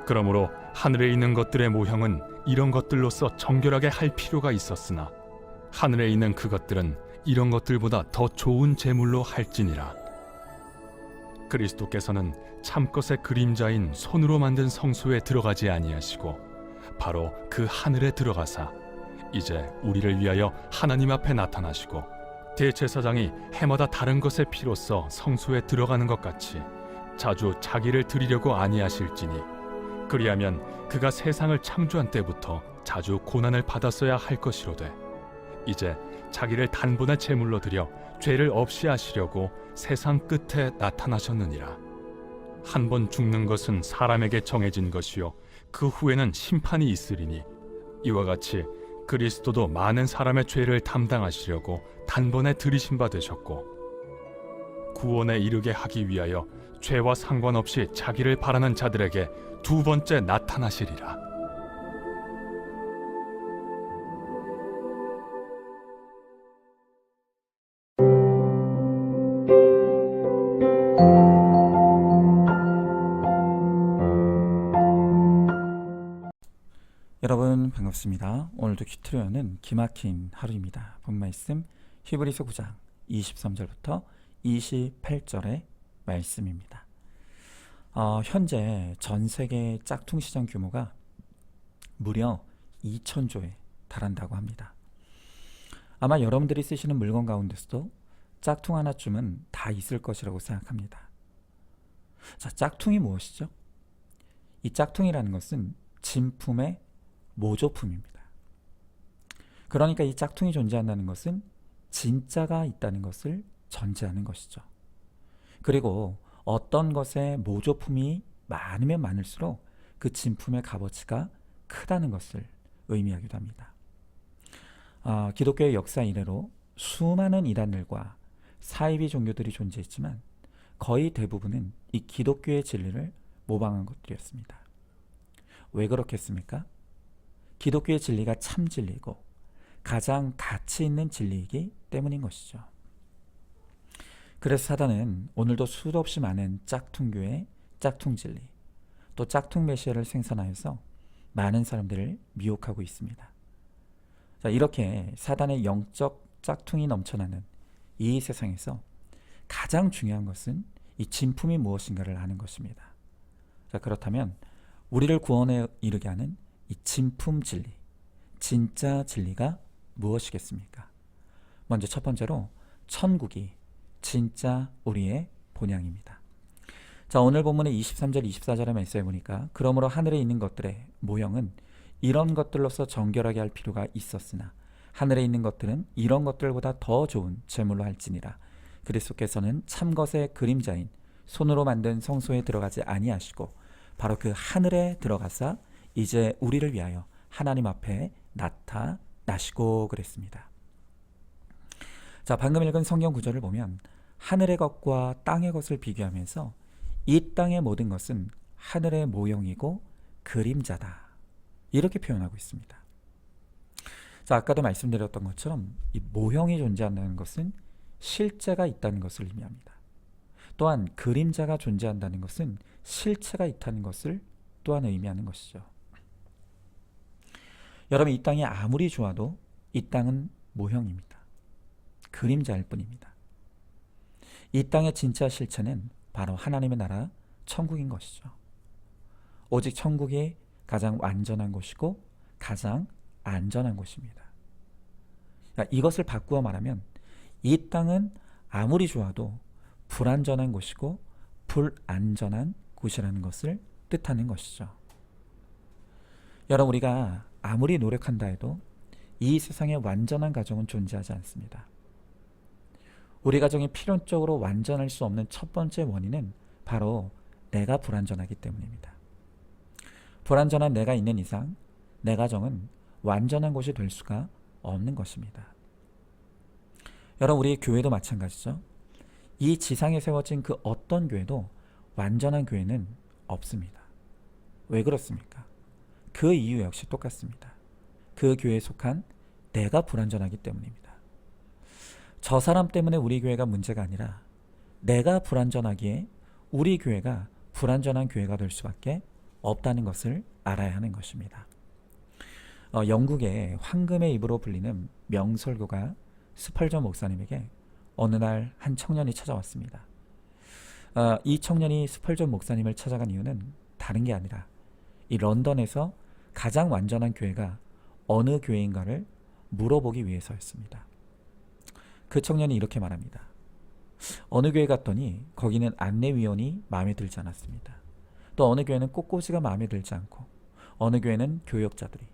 그러므로 하늘에 있는 것들의 모형은 이런 것들로서 정결하게 할 필요가 있었으나 하늘에 있는 그것들은 이런 것들보다 더 좋은 제물로 할지니라. 그리스도께서는 참것의 그림자인 손으로 만든 성소에 들어가지 아니하시고 바로 그 하늘에 들어가사 이제 우리를 위하여 하나님 앞에 나타나시고 대제사장이 해마다 다른 것의 피로써 성소에 들어가는 것 같이 자주 자기를 드리려고 아니하실지니 그리하면 그가 세상을 창조한 때부터 자주 고난을 받았어야 할 것이로되 이제 자기를 단번에 제물로 드려 죄를 없이 하시려고 세상 끝에 나타나셨느니라. 한 번 죽는 것은 사람에게 정해진 것이요 그 후에는 심판이 있으리니 이와 같이 그리스도도 많은 사람의 죄를 담당하시려고 단번에 들이신 바 되셨고 구원에 이르게 하기 위하여 죄와 상관없이 자기를 바라는 자들에게 두 번째 나타나시리라. 여러분 반갑습니다. 오늘도 큐트리어는 기막힌 하루입니다. 본 말씀 히브리서 9장 23절부터 28절의 말씀입니다. 현재 전 세계 짝퉁 시장 규모가 무려 2,000조에 달한다고 합니다. 아마 여러분들이 쓰시는 물건 가운데서도 짝퉁 하나쯤은 다 있을 것이라고 생각합니다. 자, 짝퉁이 무엇이죠? 이 짝퉁이라는 것은 진품의 모조품입니다. 그러니까 이 짝퉁이 존재한다는 것은 진짜가 있다는 것을 전제하는 것이죠. 그리고 어떤 것의 모조품이 많으면 많을수록 그 진품의 값어치가 크다는 것을 의미하기도 합니다. 기독교의 역사 이래로 수많은 이단들과 사이비 종교들이 존재했지만 거의 대부분은 이 기독교의 진리를 모방한 것들이었습니다. 왜 그렇겠습니까? 기독교의 진리가 참 진리고 가장 가치 있는 진리이기 때문인 것이죠. 그래서 사단은 오늘도 수도 없이 많은 짝퉁교회, 짝퉁 진리, 또 짝퉁 메시아를 생산하여서 많은 사람들을 미혹하고 있습니다. 자, 이렇게 사단의 영적 짝퉁이 넘쳐나는 이 세상에서 가장 중요한 것은 이 진품이 무엇인가를 아는 것입니다. 자, 그렇다면 우리를 구원에 이르게 하는 이 진품 진리, 진짜 진리가 무엇이겠습니까? 먼저 첫 번째로 천국이 진짜 우리의 본향입니다. 자, 오늘 본문의 23절 24절의 말씀에 보니까 그러므로 하늘에 있는 것들의 모형은 이런 것들로서 정결하게 할 필요가 있었으나 하늘에 있는 것들은 이런 것들보다 더 좋은 제물로 할지니라. 그리스도께서는 참것의 그림자인 손으로 만든 성소에 들어가지 아니하시고 바로 그 하늘에 들어가사 이제 우리를 위하여 하나님 앞에 나타나시고 그랬습니다. 자, 방금 읽은 성경 구절을 보면 하늘의 것과 땅의 것을 비교하면서 이 땅의 모든 것은 하늘의 모형이고 그림자다, 이렇게 표현하고 있습니다. 자, 아까도 말씀드렸던 것처럼 이 모형이 존재한다는 것은 실제가 있다는 것을 의미합니다. 또한 그림자가 존재한다는 것은 실체가 있다는 것을 또한 의미하는 것이죠. 여러분, 이 땅이 아무리 좋아도 이 땅은 모형입니다. 그림자일 뿐입니다. 이 땅의 진짜 실체는 바로 하나님의 나라 천국인 것이죠. 오직 천국이 가장 완전한 곳이고 가장 안전한 곳입니다. 이것을 바꾸어 말하면 이 땅은 아무리 좋아도 불안전한 곳이고 불안전한 곳이라는 것을 뜻하는 것이죠. 여러분, 우리가 아무리 노력한다 해도 이 세상에 완전한 가정은 존재하지 않습니다. 우리 가정이 필연적으로 완전할 수 없는 첫 번째 원인은 바로 내가 불완전하기 때문입니다. 불완전한 내가 있는 이상 내 가정은 완전한 곳이 될 수가 없는 것입니다. 여러분, 우리 교회도 마찬가지죠. 이 지상에 세워진 그 어떤 교회도 완전한 교회는 없습니다. 왜 그렇습니까? 그 이유 역시 똑같습니다. 그 교회에 속한 내가 불완전하기 때문입니다. 저 사람 때문에 우리 교회가 문제가 아니라 내가 불완전하기에 우리 교회가 불완전한 교회가 될 수밖에 없다는 것을 알아야 하는 것입니다. 영국의 황금의 입으로 불리는 명설교가 스펄전 목사님에게 어느 날 한 청년이 찾아왔습니다. 이 청년이 스펄전 목사님을 찾아간 이유는 다른 게 아니라 이 런던에서 가장 완전한 교회가 어느 교회인가를 물어보기 위해서였습니다. 그 청년이 이렇게 말합니다. 어느 교회 갔더니 거기는 안내위원이 마음에 들지 않았습니다. 또 어느 교회는 꽃꽂이가 마음에 들지 않고, 어느 교회는 교역자들이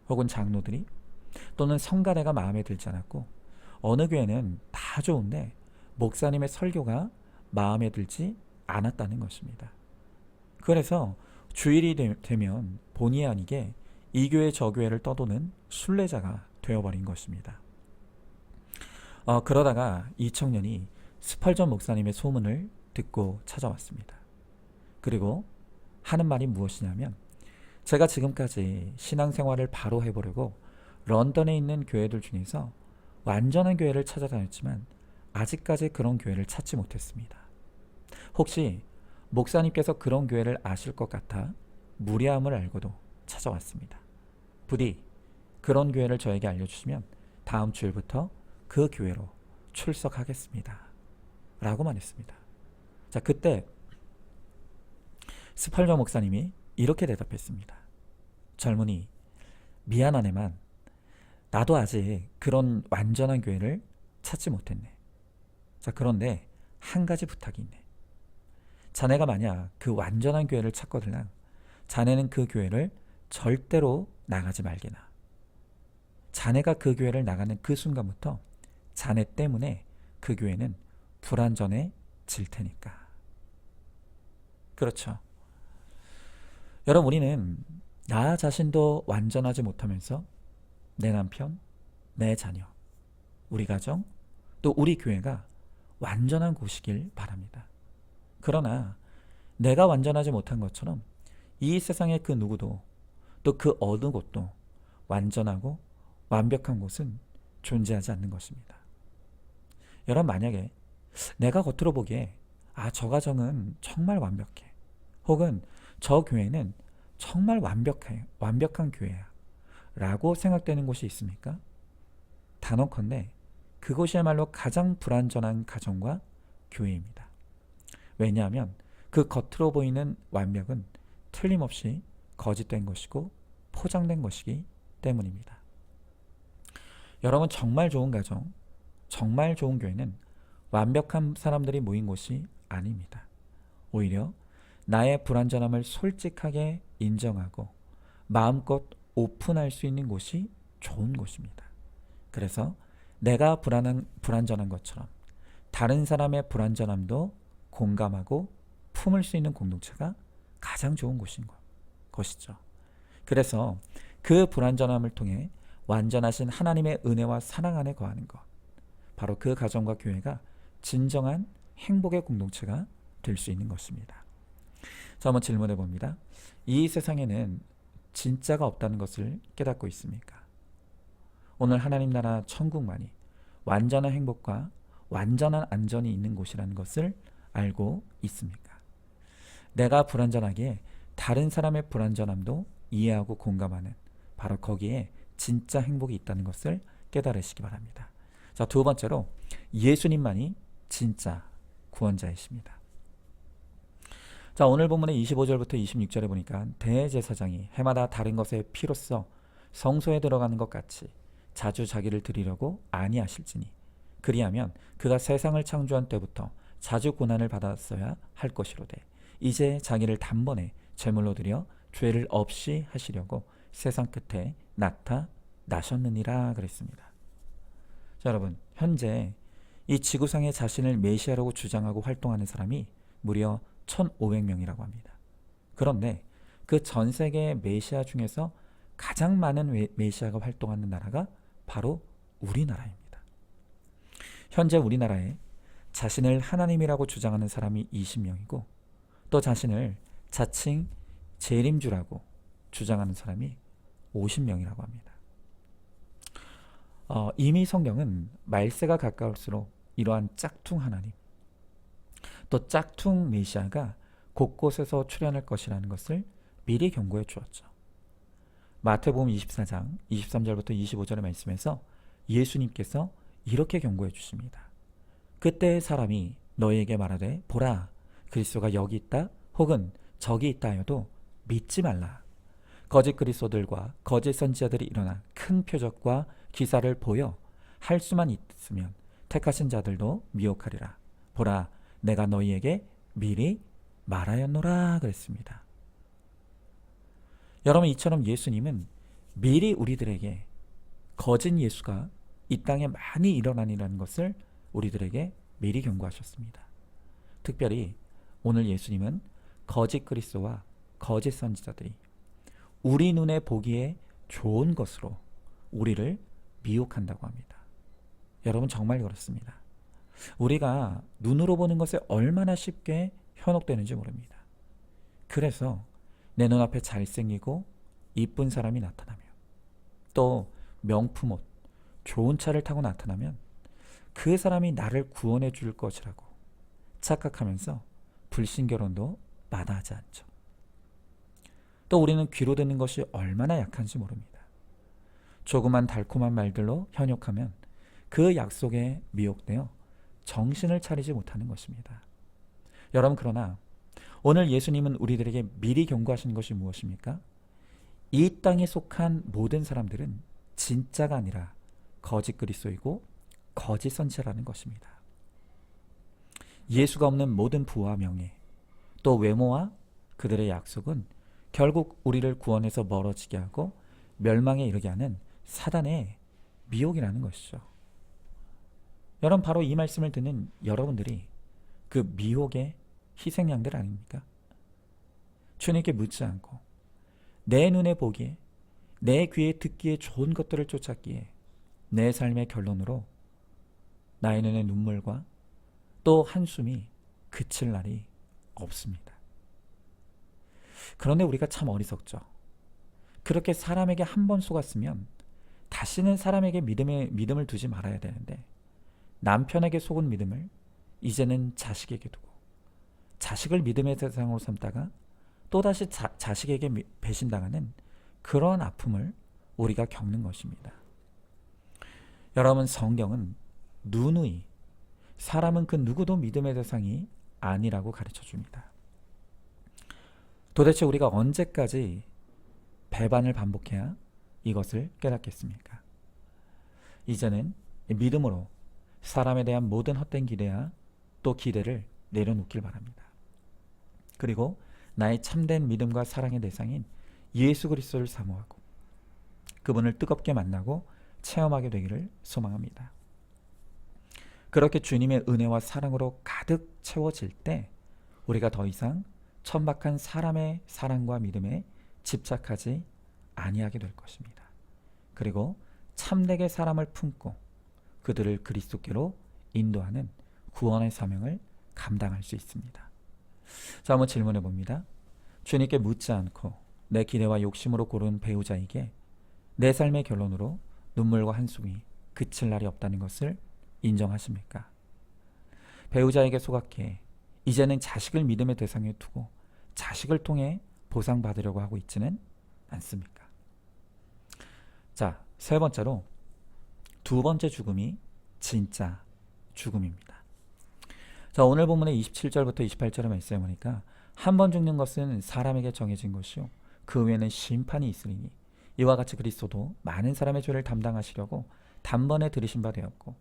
혹은 장로들이 또는 성가대가 마음에 들지 않았고, 어느 교회는 다 좋은데 목사님의 설교가 마음에 들지 않았다는 것입니다. 그래서 주일이 되면 본의 아니게 이 교회 저 교회를 떠도는 순례자가 되어버린 것입니다. 그러다가 이 청년이 스펄전 목사님의 소문을 듣고 찾아왔습니다. 그리고 하는 말이 무엇이냐면, 제가 지금까지 신앙생활을 바로 해보려고 런던에 있는 교회들 중에서 완전한 교회를 찾아다녔지만 아직까지 그런 교회를 찾지 못했습니다. 혹시 목사님께서 그런 교회를 아실 것 같아 무례함을 알고도 찾아왔습니다. 부디 그런 교회를 저에게 알려주시면 다음 주일부터 그 교회로 출석하겠습니다. 라고만 했습니다. 자, 그때 스펄전 목사님이 이렇게 대답했습니다. 젊은이, 미안하네만 나도 아직 그런 완전한 교회를 찾지 못했네. 자, 그런데 한 가지 부탁이 있네. 자네가 만약 그 완전한 교회를 찾거들랑 자네는 그 교회를 절대로 나가지 말게나. 자네가 그 교회를 나가는 그 순간부터 자네 때문에 그 교회는 불완전해질 테니까. 그렇죠. 여러분, 우리는 나 자신도 완전하지 못하면서 내 남편, 내 자녀, 우리 가정, 또 우리 교회가 완전한 곳이길 바랍니다. 그러나 내가 완전하지 못한 것처럼 이 세상의 그 누구도 또 그 어느 곳도 완전하고 완벽한 곳은 존재하지 않는 것입니다. 여러분, 만약에 내가 겉으로 보기에 저 가정은 정말 완벽해, 혹은 저 교회는 정말 완벽한 교회야 라고 생각되는 곳이 있습니까? 단언컨대 그것이야말로 가장 불완전한 가정과 교회입니다. 왜냐하면 그 겉으로 보이는 완벽은 틀림없이 거짓된 것이고 포장된 것이기 때문입니다. 여러분, 정말 좋은 가정, 정말 좋은 교회는 완벽한 사람들이 모인 곳이 아닙니다. 오히려 나의 불완전함을 솔직하게 인정하고 마음껏 오픈할 수 있는 곳이 좋은 곳입니다. 그래서 내가 불완전한 것처럼 다른 사람의 불완전함도 공감하고 품을 수 있는 공동체가 가장 좋은 곳인 것이죠. 그래서 그 불완전함을 통해 완전하신 하나님의 은혜와 사랑 안에 거하는 것, 바로 그 가정과 교회가 진정한 행복의 공동체가 될 수 있는 것입니다. 자, 한번 질문해 봅니다. 이 세상에는 진짜가 없다는 것을 깨닫고 있습니까? 오늘 하나님 나라 천국만이 완전한 행복과 완전한 안전이 있는 곳이라는 것을 알고 있습니까? 내가 불완전하기에 다른 사람의 불완전함도 이해하고 공감하는, 바로 거기에 진짜 행복이 있다는 것을 깨달으시기 바랍니다. 자, 두 번째로 예수님만이 진짜 구원자이십니다. 자, 오늘 본문의 25절부터 26절에 보니까 대제사장이 해마다 다른 것의 피로써 성소에 들어가는 것 같이 자주 자기를 드리려고 아니하실지니 그리하면 그가 세상을 창조한 때부터 자주 고난을 받았어야 할 것이로되 이제 자기를 단번에 제물로 드려 죄를 없이 하시려고 세상 끝에 나타나셨느니라 그랬습니다. 자, 여러분, 현재 이 지구상에 자신을 메시아라고 주장하고 활동하는 사람이 무려 1,500명이라고 합니다. 그런데 그 전 세계의 메시아 중에서 가장 많은 메시아가 활동하는 나라가 바로 우리나라입니다. 현재 우리나라에 자신을 하나님이라고 주장하는 사람이 20명이고 또 자신을 자칭 재림주라고 주장하는 사람이 50명이라고 합니다. 이미 성경은 말세가 가까울수록 이러한 짝퉁 하나님, 또 짝퉁 메시아가 곳곳에서 출현할 것이라는 것을 미리 경고해 주었죠. 마태복음 24장 23절부터 25절의 말씀에서 예수님께서 이렇게 경고해 주십니다. 그때 사람이 너희에게 말하되 보라 그리스도가 여기 있다 혹은 저기 있다 하여도 믿지 말라. 거짓 그리스도들과 거짓 선지자들이 일어나 큰 표적과 기사를 보여 할 수만 있으면 택하신 자들도 미혹하리라. 보라 내가 너희에게 미리 말하였노라 그랬습니다. 여러분 이처럼 예수님은 미리 우리들에게 거짓 예수가 이 땅에 많이 일어나니라는 것을 우리들에게 미리 경고하셨습니다. 특별히 오늘 예수님은 거짓 그리스도와 거짓 선지자들이 우리 눈에 보기에 좋은 것으로 우리를 미혹한다고 합니다. 여러분 정말 그렇습니다. 우리가 눈으로 보는 것에 얼마나 쉽게 현혹되는지 모릅니다. 그래서 내 눈앞에 잘생기고 이쁜 사람이 나타나면 또 명품 옷, 좋은 차를 타고 나타나면 그 사람이 나를 구원해 줄 것이라고 착각하면서 불신결혼도 마다하지 않죠. 또 우리는 귀로 듣는 것이 얼마나 약한지 모릅니다. 조그만 달콤한 말들로 현혹하면 그 약속에 미혹되어 정신을 차리지 못하는 것입니다. 여러분 그러나 오늘 예수님은 우리들에게 미리 경고하시는 것이 무엇입니까? 이 땅에 속한 모든 사람들은 진짜가 아니라 거짓 그리스도이고 거짓 선지자라는 것입니다. 예수가 없는 모든 부와 명예, 또 외모와 그들의 약속은 결국 우리를 구원에서 멀어지게 하고 멸망에 이르게 하는 사단의 미혹이라는 것이죠. 여러분 바로 이 말씀을 듣는 여러분들이 그 미혹의 희생양들 아닙니까? 주님께 묻지 않고 내 눈에 보기에 내 귀에 듣기에 좋은 것들을 쫓았기에 내 삶의 결론으로 나의 눈에 눈물과 또 한숨이 그칠 날이 없습니다. 그런데 우리가 참 어리석죠. 그렇게 사람에게 한 번 속았으면 다시는 사람에게 믿음을 두지 말아야 되는데 남편에게 속은 믿음을 이제는 자식에게 두고 자식을 믿음의 대상으로 삼다가 또다시 자식에게 배신당하는 그런 아픔을 우리가 겪는 것입니다. 여러분 성경은 누누이 사람은 그 누구도 믿음의 대상이 아니라고 가르쳐 줍니다. 도대체 우리가 언제까지 배반을 반복해야 이것을 깨닫겠습니까? 이제는 믿음으로 사람에 대한 모든 헛된 기대와 또 기대를 내려놓길 바랍니다. 그리고 나의 참된 믿음과 사랑의 대상인 예수 그리스도를 사모하고 그분을 뜨겁게 만나고 체험하게 되기를 소망합니다. 그렇게 주님의 은혜와 사랑으로 가득 채워질 때 우리가 더 이상 천박한 사람의 사랑과 믿음에 집착하지 아니하게 될 것입니다. 그리고 참되게 사람을 품고 그들을 그리스도께로 인도하는 구원의 사명을 감당할 수 있습니다. 자, 한번 질문해 봅니다. 주님께 묻지 않고 내 기대와 욕심으로 고른 배우자에게 내 삶의 결론으로 눈물과 한숨이 그칠 날이 없다는 것을 인정하십니까? 배우자에게 속았기에 이제는 자식을 믿음의 대상에 두고 자식을 통해 보상받으려고 하고 있지는 않습니까? 자, 세 번째로 두 번째 죽음이 진짜 죽음입니다. 자, 오늘 본문의 27절부터 28절의 말씀에 보니까 한 번 죽는 것은 사람에게 정해진 것이요 그 후에는 심판이 있으리니 이와 같이 그리스도도 많은 사람의 죄를 담당하시려고 단번에 들이신 바 되었고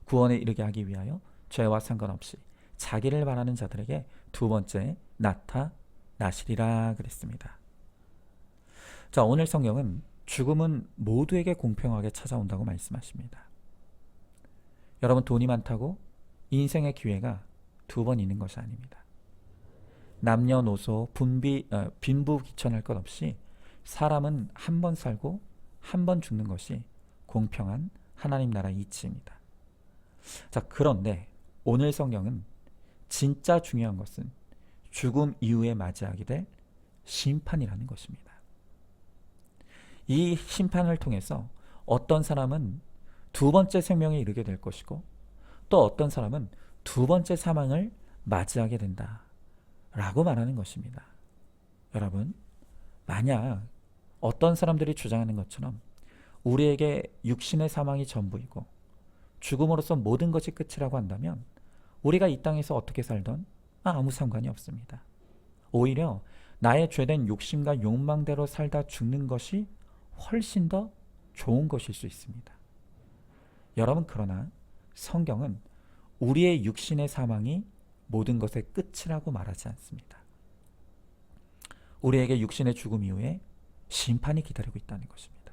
구원에 이르게 하기 위하여 죄와 상관없이 자기를 바라는 자들에게 두 번째 나타나시리라 그랬습니다. 자, 오늘 성경은 죽음은 모두에게 공평하게 찾아온다고 말씀하십니다. 여러분 돈이 많다고 인생의 기회가 두 번 있는 것이 아닙니다. 남녀노소 빈부귀천할 것 없이 사람은 한 번 살고 한 번 죽는 것이 공평한 하나님 나라의 이치입니다. 자, 그런데 오늘 성경은 진짜 중요한 것은 죽음 이후에 맞이하게 될 심판이라는 것입니다. 이 심판을 통해서 어떤 사람은 두 번째 생명에 이르게 될 것이고 또 어떤 사람은 두 번째 사망을 맞이하게 된다 라고 말하는 것입니다. 여러분, 만약 어떤 사람들이 주장하는 것처럼 우리에게 육신의 사망이 전부이고 죽음으로써 모든 것이 끝이라고 한다면 우리가 이 땅에서 어떻게 살던 아무 상관이 없습니다. 오히려 나의 죄된 욕심과 욕망대로 살다 죽는 것이 훨씬 더 좋은 것일 수 있습니다. 여러분, 그러나 성경은 우리의 육신의 사망이 모든 것의 끝이라고 말하지 않습니다. 우리에게 육신의 죽음 이후에 심판이 기다리고 있다는 것입니다.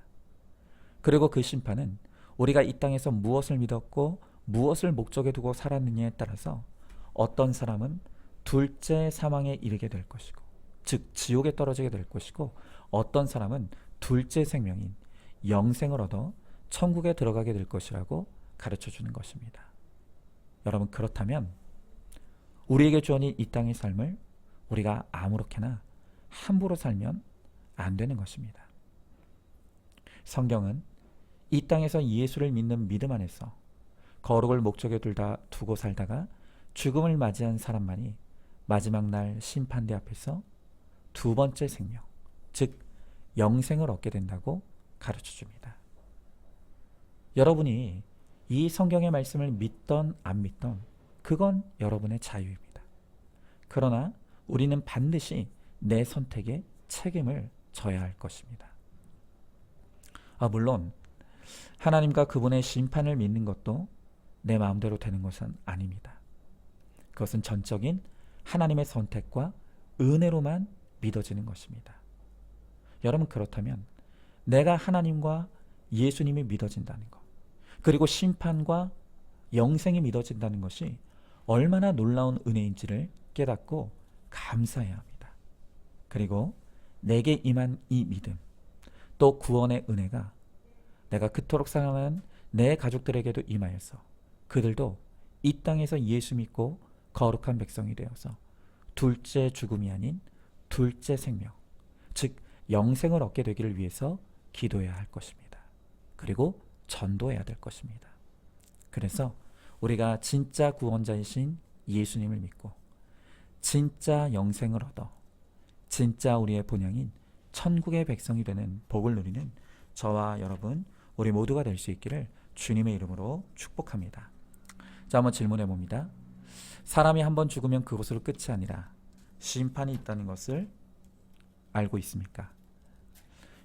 그리고 그 심판은 우리가 이 땅에서 무엇을 믿었고 무엇을 목적에 두고 살았느냐에 따라서 어떤 사람은 둘째 사망에 이르게 될 것이고, 즉 지옥에 떨어지게 될 것이고, 어떤 사람은 둘째 생명인 영생을 얻어 천국에 들어가게 될 것이라고 가르쳐 주는 것입니다. 여러분, 그렇다면 우리에게 주어진 이 땅의 삶을 우리가 아무렇게나 함부로 살면 안 되는 것입니다. 성경은 이 땅에서 예수를 믿는 믿음 안에서 거룩을 목적에 두고 살다가 죽음을 맞이한 사람만이 마지막 날 심판대 앞에서 두 번째 생명, 즉 영생을 얻게 된다고 가르쳐 줍니다. 여러분이 이 성경의 말씀을 믿던 안 믿던 그건 여러분의 자유입니다. 그러나 우리는 반드시 내 선택에 책임을 져야 할 것입니다. 물론 하나님과 그분의 심판을 믿는 것도 내 마음대로 되는 것은 아닙니다. 그것은 전적인 하나님의 선택과 은혜로만 믿어지는 것입니다. 여러분, 그렇다면 내가 하나님과 예수님이 믿어진다는 것, 그리고 심판과 영생이 믿어진다는 것이 얼마나 놀라운 은혜인지를 깨닫고 감사해야 합니다. 그리고 내게 임한 이 믿음, 또 구원의 은혜가 내가 그토록 사랑하는 내 가족들에게도 임하여서 그들도 이 땅에서 예수 믿고 거룩한 백성이 되어서 둘째 죽음이 아닌 둘째 생명, 즉 영생을 얻게 되기를 위해서 기도해야 할 것입니다. 그리고 전도해야 될 것입니다. 그래서 우리가 진짜 구원자이신 예수님을 믿고 진짜 영생을 얻어 진짜 우리의 본향인 천국의 백성이 되는 복을 누리는 저와 여러분, 우리 모두가 될 수 있기를 주님의 이름으로 축복합니다. 자, 한번 질문해 봅니다. 사람이 한번 죽으면 그것으로 끝이 아니라 심판이 있다는 것을 알고 있습니까?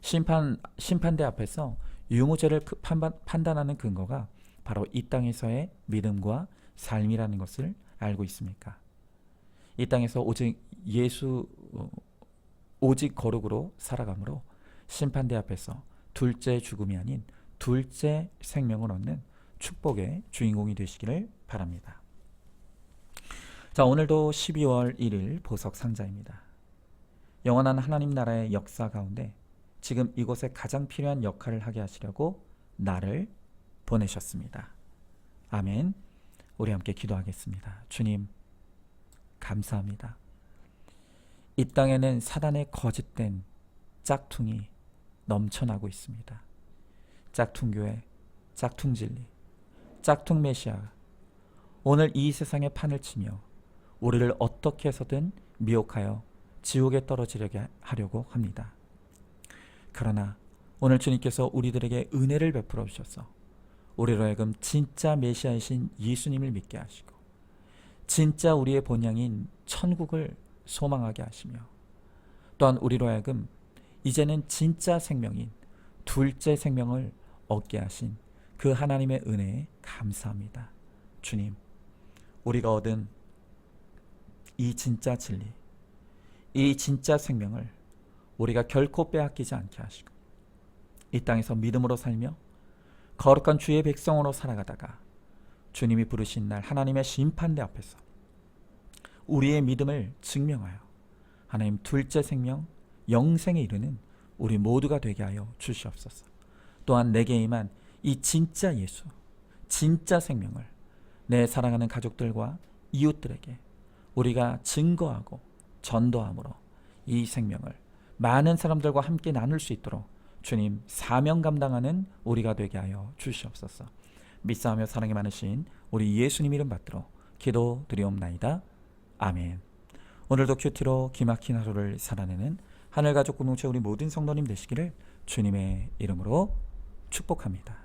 심판대 앞에서 유무죄를 판단하는 근거가 바로 이 땅에서의 믿음과 삶이라는 것을 알고 있습니까? 이 땅에서 오직 거룩으로 살아가므로 심판대 앞에서 둘째 죽음이 아닌 둘째 생명을 얻는 축복의 주인공이 되시기를 바랍니다. 자, 오늘도 12월 1일 보석 상자입니다. 영원한 하나님 나라의 역사 가운데 지금 이곳에 가장 필요한 역할을 하게 하시려고 나를 보내셨습니다. 아멘. 우리 함께 기도하겠습니다. 주님, 감사합니다. 이 땅에는 사단의 거짓된 짝퉁이 넘쳐나고 있습니다. 짝퉁교회, 짝퉁진리, 짝퉁 메시아, 오늘 이 세상에 판을 치며 우리를 어떻게 해서든 미혹하여 지옥에 떨어지려게 하려고 합니다. 그러나 오늘 주님께서 우리들에게 은혜를 베풀어 주셔서 우리로 하여금 진짜 메시아이신 예수님을 믿게 하시고 진짜 우리의 본향인 천국을 소망하게 하시며 또한 우리로 하여금 이제는 진짜 생명인 둘째 생명을 얻게 하신 그 하나님의 은혜에 감사합니다. 주님, 우리가 얻은 이 진짜 진리, 이 진짜 생명을 우리가 결코 빼앗기지 않게 하시고 이 땅에서 믿음으로 살며 거룩한 주의 백성으로 살아가다가 주님이 부르신 날 하나님의 심판대 앞에서 우리의 믿음을 증명하여 하나님 둘째 생명 영생에 이르는 우리 모두가 되게 하여 주시옵소서. 또한 내게 임한 이 진짜 예수, 진짜 생명을 내 사랑하는 가족들과 이웃들에게 우리가 증거하고 전도함으로 이 생명을 많은 사람들과 함께 나눌 수 있도록 주님 사명 감당하는 우리가 되게 하여 주시옵소서. 믿사하며 사랑이 많으신 우리 예수님 이름 받들어 기도 드리옵나이다. 아멘. 오늘도 큐티로 기막힌 하루를 살아내는 하늘가족 공동체 우리 모든 성도님 되시기를 주님의 이름으로 축복합니다.